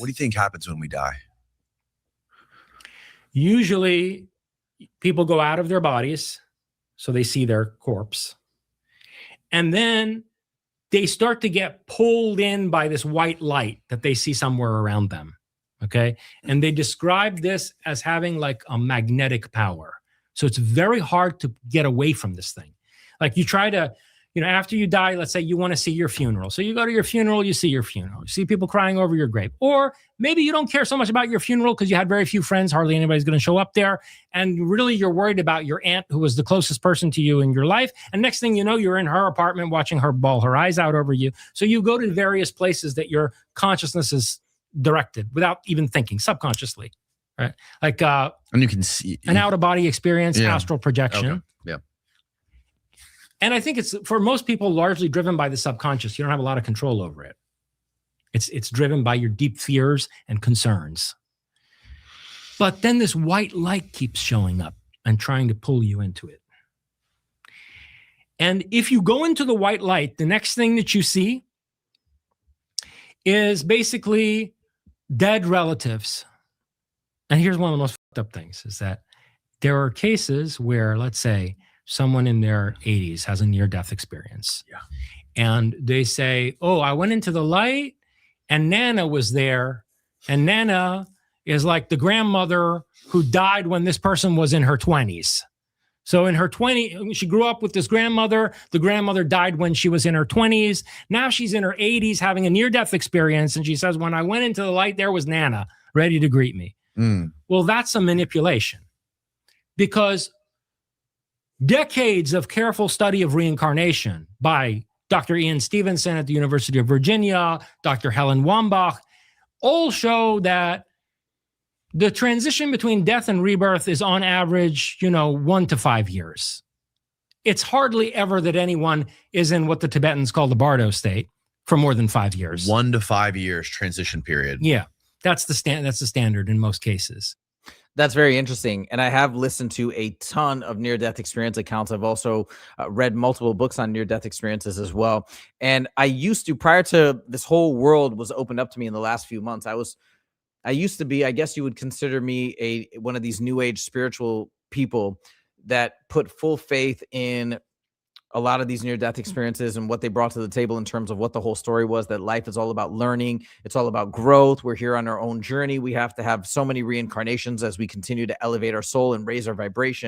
What do you think happens when we die? Usually people go out of their bodies, so they see their corpse. And then they start to get pulled in by this white light that they see somewhere around them. Okay. And they describe this as having like a magnetic power. So it's very hard to get away from this thing. Like you try to, after you die, let's say you want to see your funeral. So you go to your funeral, you see your funeral, you see people crying over your grave. Or maybe you don't care so much about your funeral because you had very few friends, hardly anybody's going to show up there. And really you're worried about your aunt who was the closest person to you in your life. And next thing you know, you're in her apartment watching her bawl her eyes out over you. So you go to various places that your consciousness is directed without even thinking, subconsciously, right? Like and you can see an out-of-body experience, astral projection. Okay. Yeah. And I think it's, for most people, largely driven by the subconscious. You don't have a lot of control over it. It's driven by your deep fears and concerns. But then this white light keeps showing up and trying to pull you into it. And if you go into the white light, the next thing that you see is basically dead relatives. And here's one of the most fucked up things is that there are cases where, let's say, someone in their 80s has a near-death experience. Yeah. And they say, oh, I went into the light and Nana was there. And Nana is like the grandmother who died when this person was in her 20s. So in her 20s, she grew up with this grandmother. The grandmother died when she was in her 20s. Now she's in her 80s having a near-death experience. And she says, when I went into the light, there was Nana ready to greet me. Well, that's a manipulation because decades of careful study of reincarnation by Dr. Ian Stevenson at the University of Virginia, Dr. Helen Wambach, all show that the transition between death and rebirth is on average, 1 to 5 years. It's hardly ever that anyone is in what the Tibetans call the Bardo state for more than 5 years. 1 to 5 years transition period. Yeah, that's the standard in most cases. That's very interesting. And I have listened to a ton of near-death experience accounts. I've also read multiple books on near-death experiences as well. And I used to, prior to this whole world was opened up to me in the last few months, I used to be, I guess you would consider me one of these new age spiritual people that put full faith in a lot of these near-death experiences and what they brought to the table in terms of what the whole story was, that life is all about learning. It's all about growth. We're here on our own journey. We have to have so many reincarnations as we continue to elevate our soul and raise our vibration.